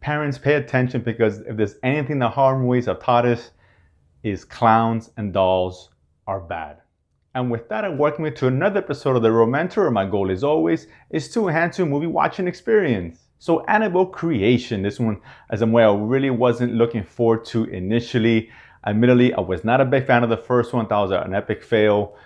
Parents, pay attention, because if there's anything the horror movies have taught us, is clowns and dolls are bad. And with that, I welcome you to another episode of The Romancer. My goal, as always, is to enhance your movie watching experience. So Annabelle Creation, this one is a movie I really wasn't looking forward to initially. Admittedly, I was not a big fan of the first one. That was an epic fail.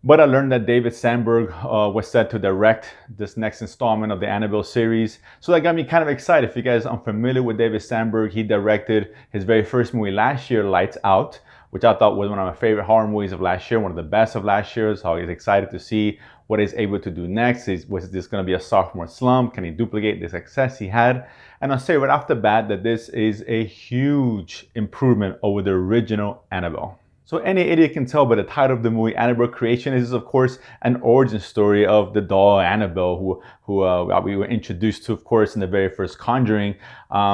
But I learned that David Sandberg was set to direct this next installment of the Annabelle series. So that got me kind of excited. If you guys are unfamiliar with David Sandberg, he directed his very first movie last year, Lights Out, which I thought was one of my favorite horror movies of last year, one of the best of last year. So I was excited to see what he's able to do next. Was this going to be a sophomore slump? Can he duplicate the success he had? And I'll say right off the bat that this is a huge improvement over the original Annabelle. So any idiot can tell by the title of the movie, Annabelle Creation. This is, of course, an origin story of the doll Annabelle, who we were introduced to, of course, in the very first Conjuring.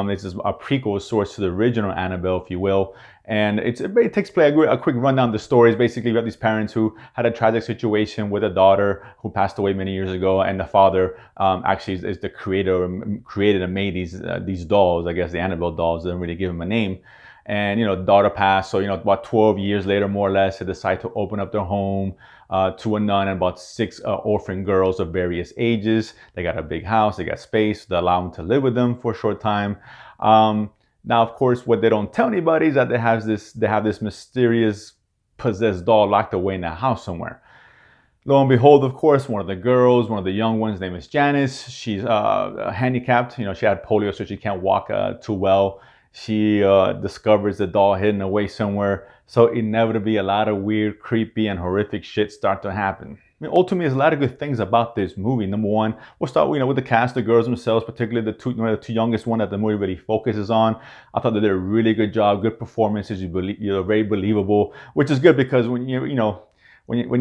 This is a prequel source to the original Annabelle, if you will. And it takes place, a quick rundown of the stories. Basically, we have these parents who had a tragic situation with a daughter who passed away many years ago, and the father actually is the creator, created and made these dolls. I guess the Annabelle dolls. Didn't really give him a name. And, daughter passed. So, about 12 years later, more or less, they decide to open up their home to a nun and about 6 orphan girls of various ages. They got a big house, they got space, they allow them to live with them for a short time. Now, of course, what they don't tell anybody is that they have this mysterious possessed doll locked away in the house somewhere. Lo and behold, of course, one of the girls, one of the young ones, name is Janice. She's handicapped. She had polio, so she can't walk too well. She discovers the doll hidden away somewhere. So inevitably, a lot of weird, creepy, and horrific shit start to happen. Ultimately, there's a lot of good things about this movie. Number one, we'll start with the cast, the girls themselves, particularly the two youngest one that the movie really focuses on. I thought they did a really good job, good performances. You're very believable, which is good because when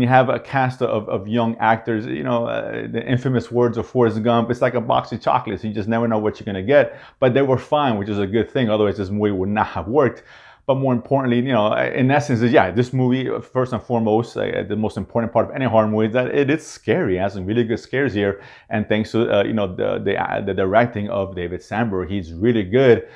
you have a cast of young actors, the infamous words of Forrest Gump, it's like a box of chocolates. You just never know what you're going to get. But they were fine, which is a good thing. Otherwise, this movie would not have worked. But more importantly, in essence, this movie, first and foremost, the most important part of any horror movie is that it is scary. It has some really good scares here. And thanks to, the directing of David Sandberg, he's really good.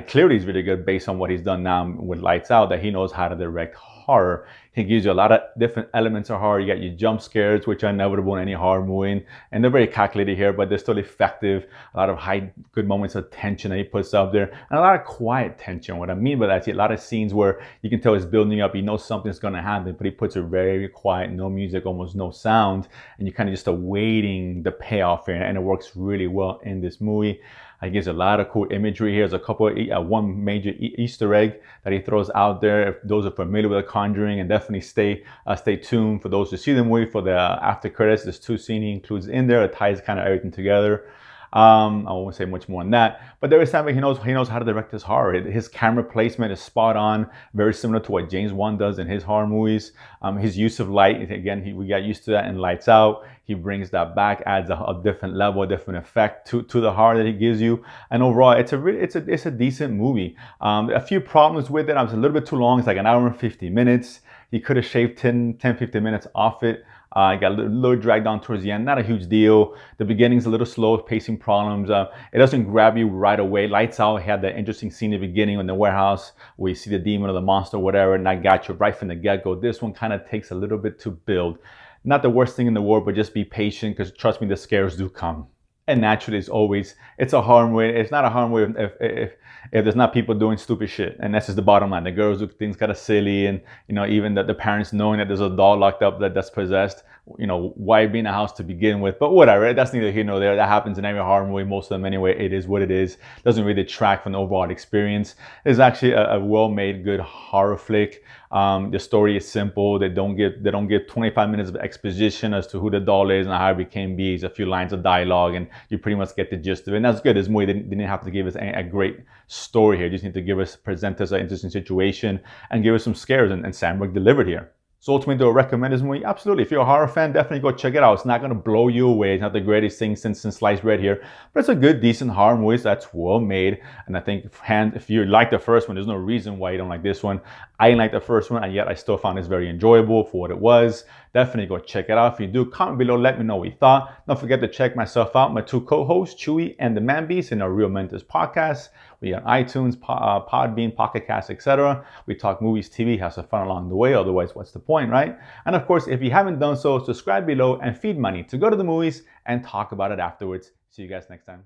Clearly, he's really good based on what he's done now with Lights Out, that he knows how to direct horror. He gives you a lot of different elements of horror. You got your jump scares, which are inevitable in any horror movie, and they're very calculated here, but they're still effective. A lot of good moments of tension that he puts up there, and a lot of quiet tension. What I mean by that is a lot of scenes where you can tell it's building up. You know something's going to happen, but he puts it very quiet, no music, almost no sound, and you're kind of just awaiting the payoff here, and it works really well in this movie. He gives a lot of cool imagery here. There's one major Easter egg that he throws out there. If those are familiar with The Conjuring, and definitely stay tuned for those who see the movie for the after credits. There's 2 scenes he includes in there. It ties kind of everything together. I won't say much more on that, but there is something he knows how to direct his horror. His camera placement is spot on, very similar to what James Wan does in his horror movies. His use of light, again, we got used to that in Lights Out. He brings that back, adds a different level, a different effect to the horror that he gives you. And overall, it's a decent movie. A few problems with it. I was a little bit too long. It's like an hour and 50 minutes. He could have shaved 10, 15 minutes off it. It got a little dragged on towards the end. Not a huge deal. The beginning's a little slow, pacing problems. It doesn't grab you right away. Lights Out had that interesting scene in the beginning in the warehouse where you see the demon or the monster or whatever, and that got you right from the get-go. This one kind of takes a little bit to build. Not the worst thing in the world, but just be patient, because trust me, the scares do come. And naturally, as always, it's a horror movie. It's not a horror movie if there's not people doing stupid shit. And that's just the bottom line. The girls do things kind of silly, and even the parents knowing that there's a doll locked up that's possessed. Why be in a house to begin with? But whatever, that's neither here nor there. That happens in every horror movie, most of them anyway. It is what it is. Doesn't really detract from the overall experience. It's actually a well-made, good horror flick. The story is simple. They don't give 25 minutes of exposition as to who the doll is and how it became bees. A few lines of dialogue, and you pretty much get the gist of it. And that's good. This movie didn't have to give us a great story here. Just need to present us an interesting situation and give us some scares. And Sandberg delivered here. So ultimately, do I recommend this movie? Absolutely. If you're a horror fan, definitely go check it out. It's not going to blow you away. It's not the greatest thing since sliced bread here, but it's a good, decent horror movie that's well made. And I think if you like the first one, there's no reason why you don't like this one. I didn't like the first one, and yet I still found this very enjoyable for what it was. Definitely go check it out. If you do, comment below, let me know what you thought. Don't forget to check myself out, my two co-hosts, Chewy and the Man Beast, in our Real Mentors podcast. We got iTunes, Podbean, Pocket Cast, etc. We talk movies, TV, have some fun along the way. Otherwise, what's the point, right? And of course, if you haven't done so, subscribe below and feed money to go to the movies and talk about it afterwards. See you guys next time.